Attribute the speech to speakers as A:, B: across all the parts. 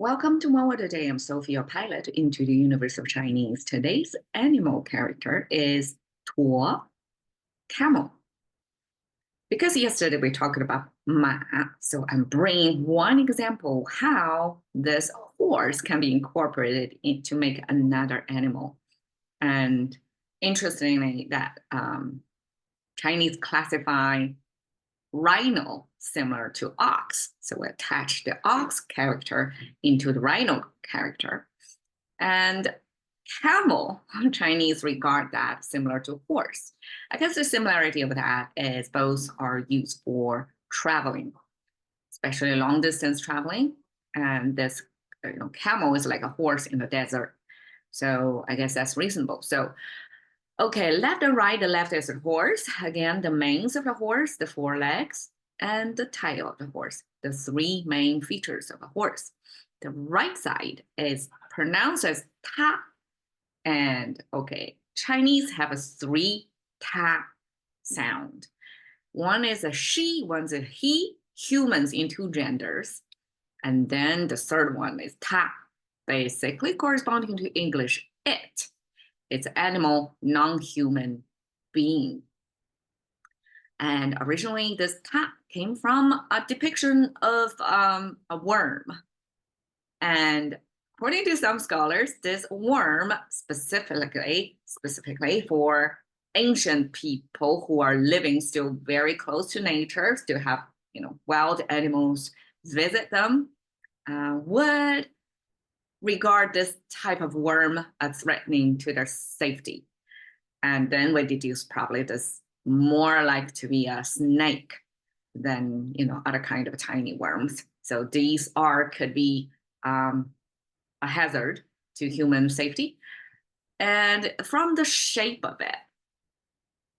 A: Welcome to OWAD Today. I'm Sophie, your pilot into the universe of Chinese. Today's animal character is Tuo, camel. Because yesterday we talked about ma, so I'm bringing one example how this horse can be incorporated to make another animal. And interestingly, that Chinese classify rhino similar to ox. So we attach the ox character into the rhino character. And camel, Chinese regard that similar to horse. I guess the similarity of that is both are used for traveling, especially long distance traveling. And this, camel is like a horse in the desert. So I guess that's reasonable. So okay, left and right, the left is the horse. Again, the manes of the horse, the four legs, and the tail of the horse, the three main features of a horse. The right side is pronounced as ta. And okay, Chinese have a three ta sound. One is a she, one's a he, humans in two genders. And then the third one is ta, basically corresponding to English it. It's animal, non-human being. And originally, this ta came from a depiction of a worm. And according to some scholars, this worm specifically for ancient people who are living still very close to nature, still have wild animals visit them, would regard this type of worm as threatening to their safety. And then we deduce probably this more like to be a snake than other kind of tiny worms. So these could be a hazard to human safety. And from the shape of it,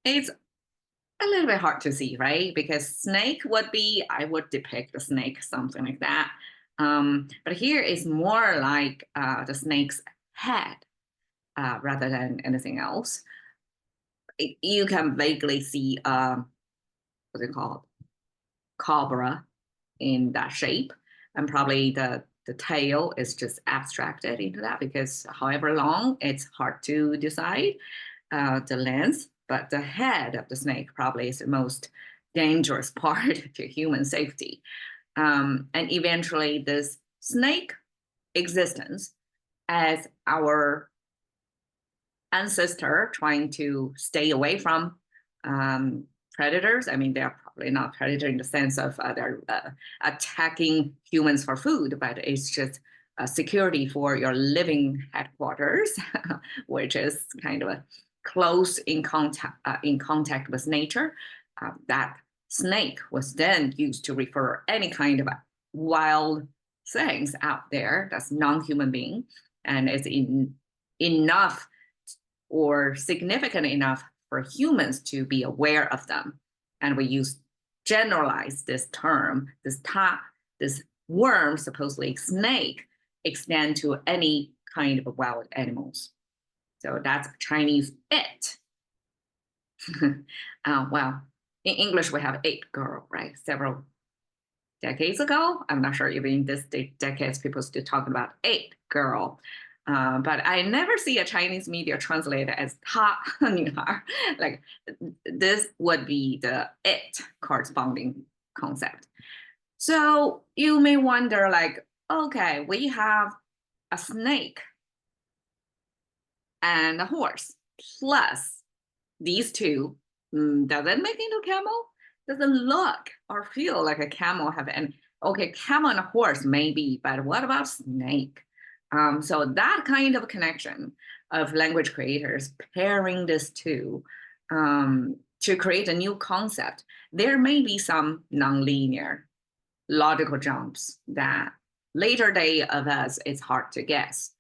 A: it's a little bit hard to see, right? Because snake would be, I would depict the snake, something like that. But here is more like the snake's head rather than anything else. You can vaguely see what's it called, cobra in that shape, and probably the tail is just abstracted into that because however long, it's hard to decide the length, but the head of the snake probably is the most dangerous part to human safety. And eventually this snake existence as our ancestor trying to stay away from predators. I mean, they're probably not predator in the sense of they're attacking humans for food, but it's just security for your living headquarters, which is kind of a close in contact with nature. That snake was then used to refer any kind of wild things out there that's non-human being, and it's enough or significant enough for humans to be aware of them. And we generalize this term, this worm, supposedly snake, extend to any kind of wild animals. So that's Chinese it. Well, in English, we have it girl, right? Several decades ago. I'm not sure even in this decades, people still talk about it girl. But I never see a Chinese media translated as ta nuar. Like this would be the it corresponding concept. So you may wonder, like, okay, we have a snake and a horse, plus these two. Does it make into camel? Doesn't look or feel like a camel have any. Okay, camel and a horse maybe, but what about snake? So that kind of connection of language creators pairing this two to create a new concept, there may be some nonlinear logical jumps that later day of us, it's hard to guess.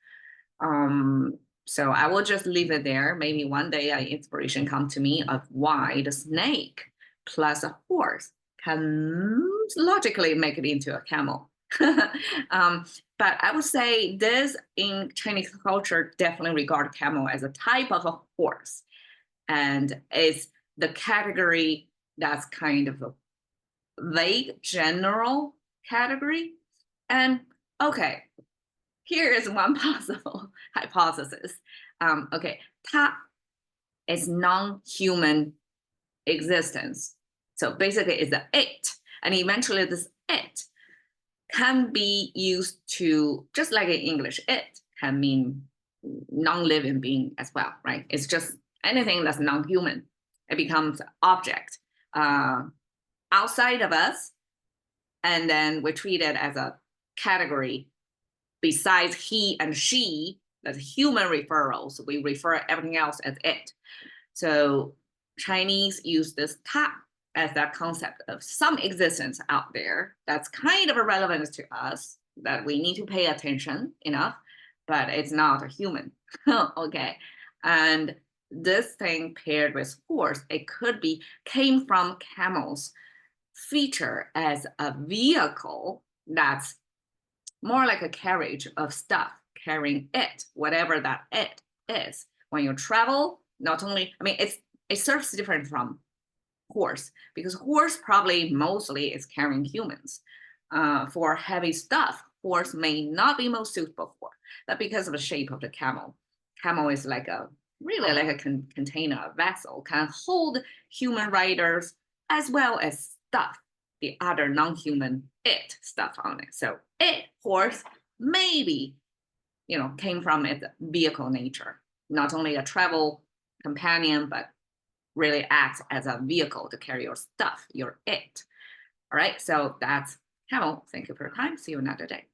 A: So I will just leave it there. Maybe one day an inspiration come to me of why the snake plus a horse can logically make it into a camel. But I would say this in Chinese culture definitely regard camel as a type of a horse, and it's the category that's kind of a vague general category. And okay, here is one possible hypothesis. Okay, 它 is non-human existence. So basically it's a it. And eventually this it can be used to, just like in English, it can mean non-living being as well, right? It's just anything that's non-human. It becomes object outside of us, and then we treat it as a category besides he and she, that's human referrals. We refer everything else as it. So Chinese use this ta as that concept of some existence out there that's kind of irrelevant to us, that we need to pay attention enough, but it's not a human. Okay. And this thing paired with horse, it could be came from camels feature as a vehicle that's more like a carriage of stuff, carrying it, whatever that it is. When you travel, not only, I mean, it serves different from horse, because horse probably mostly is carrying humans. For heavy stuff, horse may not be most suitable for, but because of the shape of the camel. Camel is like a really like a container, a vessel, can hold human riders as well as stuff, the other non-human it stuff on it. So it, horse, maybe, came from its vehicle nature, not only a travel companion, but really acts as a vehicle to carry your stuff, your it. All right, so that's camel. Thank you for your time. See you another day.